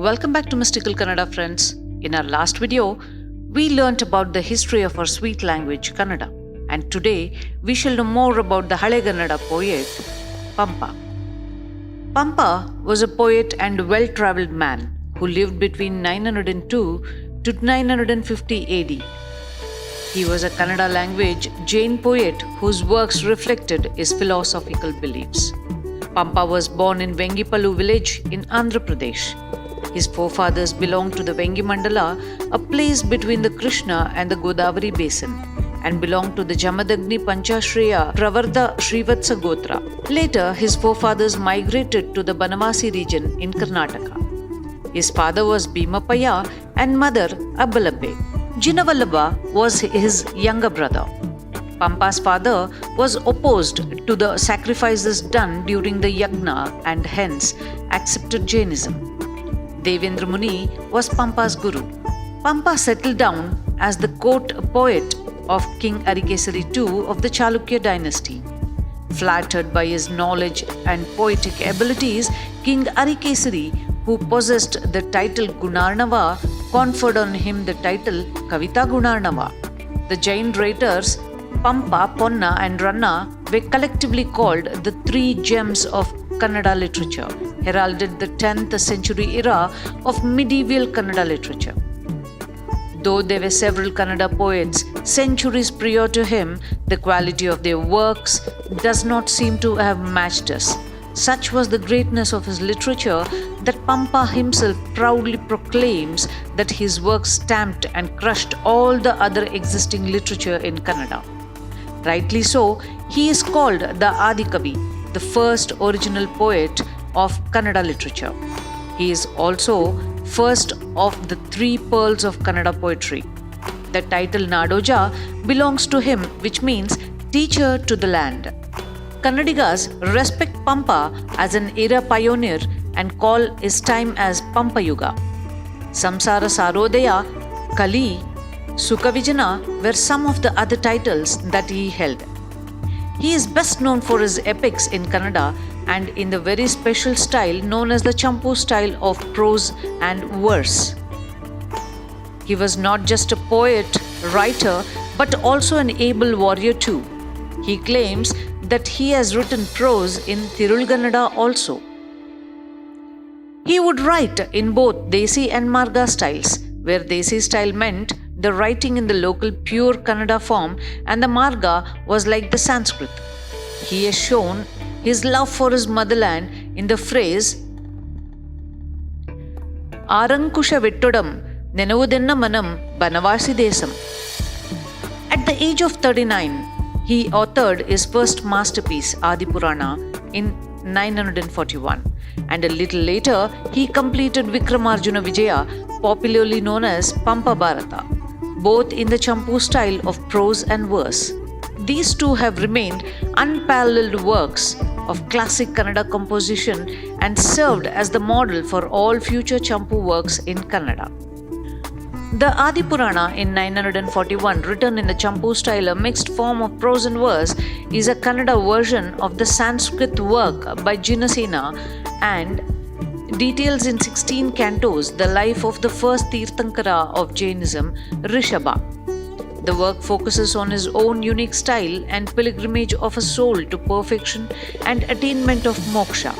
Welcome back to Mystical Kannada, friends. In our last video, we learnt about the history of our sweet language, Kannada. And today, we shall know more about the Halegannada poet, Pampa. Pampa was a poet and well-travelled man who lived between 902 to 950 AD. He was a Kannada language Jain poet whose works reflected his philosophical beliefs. Pampa was born in Vengipalu village in Andhra Pradesh. His forefathers belonged to the Vengi Mandala, a place between the Krishna and the Godavari basin, and belonged to the Jamadagni Panchashreya Pravarda Srivatsa Gotra. Later, his forefathers migrated to the Banavasi region in Karnataka. His father was Bhimapaya and mother Abbalabbe. Jinavallabha was his younger brother. Pampa's father was opposed to the sacrifices done during the yagna and hence accepted Jainism. Devendra Muni was Pampa's guru. Pampa settled down as the court poet of King Arikesari II of the Chalukya dynasty. Flattered by his knowledge and poetic abilities, King Arikesari, who possessed the title Gunarnava, conferred on him the title Kavita Gunarnava. The Jain writers Pampa, Ponna and Ranna were collectively called the three gems of Kannada literature, heralded the 10th century era of medieval Kannada literature. Though there were several Kannada poets centuries prior to him, the quality of their works does not seem to have matched us. Such was the greatness of his literature that Pampa himself proudly proclaims that his works stamped and crushed all the other existing literature in Kannada. Rightly so, he is called the Adikavi, the first original poet of Kannada literature. He is also first of the three pearls of Kannada poetry. The title Nadoja belongs to him, which means teacher to the land. Kannadigas respect Pampa as an era pioneer and call his time as Pampa Yuga. Samsara Sarodaya, Kali, Sukavijana were some of the other titles that he held. He is best known for his epics in Kannada and in the very special style known as the Champu style of prose and verse. He was not just a poet, writer, but also an able warrior too. He claims that he has written prose in Tirulgannada also. He would write in both Desi and Marga styles, where Desi style meant the writing in the local pure Kannada form and the Marga was like the Sanskrit. He has shown his love for his motherland in the phrase Arankusha Vettodam Nenavudenna Manam Banavasi Desam. At the age of 39, he authored his first masterpiece, Adi Purana, in 941, and a little later he completed Vikramarjuna Vijaya, popularly known as Pampa Bharata, both in the Champu style of prose and verse. These two have remained unparalleled works of classic Kannada composition and served as the model for all future Champu works in Kannada. The Adi Purana in 941, written in the Champu style, a mixed form of prose and verse, is a Kannada version of the Sanskrit work by Jinasena and details in 16 cantos the life of the first Tirthankara of Jainism, Rishabha. The work focuses on his own unique style and pilgrimage of a soul to perfection and attainment of moksha.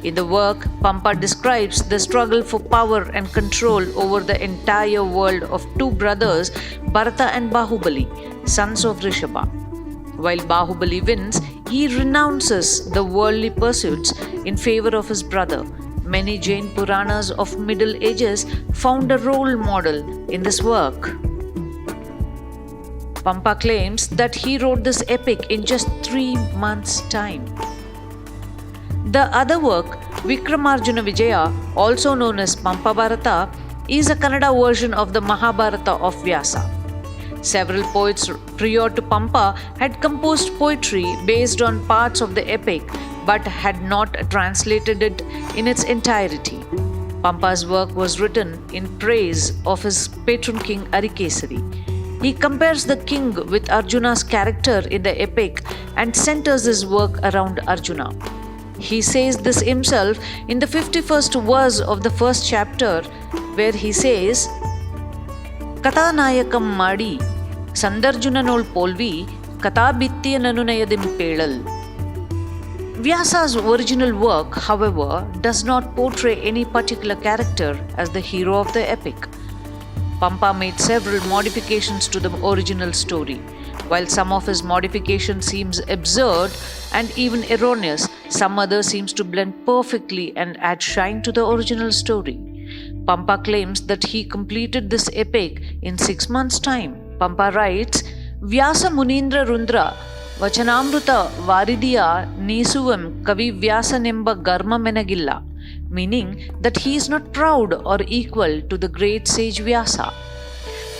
In the work, Pampa describes the struggle for power and control over the entire world of two brothers, Bharata and Bahubali, sons of Rishabha. While Bahubali wins, he renounces the worldly pursuits in favor of his brother. Many Jain Puranas of Middle Ages found a role model in this work. Pampa claims that he wrote this epic in just 3 months' time. The other work, Vikramarjuna Vijaya, also known as Pampa Bharata, is a Kannada version of the Mahabharata of Vyasa. Several poets prior to Pampa had composed poetry based on parts of the epic but had not translated it in its entirety. Pampa's work was written in praise of his patron king Arikesari. He compares the king with Arjuna's character in the epic and centers his work around Arjuna. He says this himself in the 51st verse of the first chapter, where he says, Kathanayakam Madi, Sandarjunanol Polvi, Kathabittiyananunayadin Pedal. Vyasa's original work, however, does not portray any particular character as the hero of the epic. Pampa made several modifications to the original story. While some of his modifications seems absurd and even erroneous, some others seems to blend perfectly and add shine to the original story. Pampa claims that he completed this epic in 6 months' time. Pampa writes, Vyasa Munindra Rundra Vachanamruta Varidiya Nisuvam Kavi Vyasanemba Garma Menagilla, meaning that he is not proud or equal to the great sage Vyasa.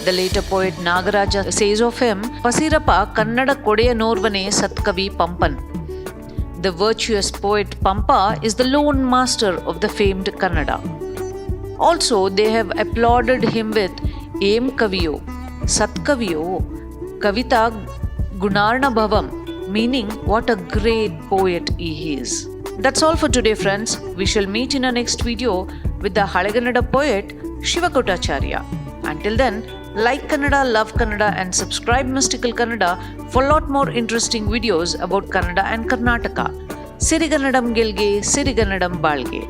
The later poet Nagaraja says of him, Pasirapa Kannada Kodaya Norvane Satkavi Pampan. The virtuous poet Pampa is the lone master of the famed Kannada. Also, they have applauded him with Em Kaviyo, Satkaviyo, Kavita Gunarna Bhavam, meaning what a great poet he is. That's all for today, friends. We shall meet in our next video with the Halegannada poet Shivakotacharya. Until then, like Kannada, love Kannada, and subscribe Mystical Kannada for a lot more interesting videos about Kannada and Karnataka. Sirigannadam Gelge, Sirigannadam Balge.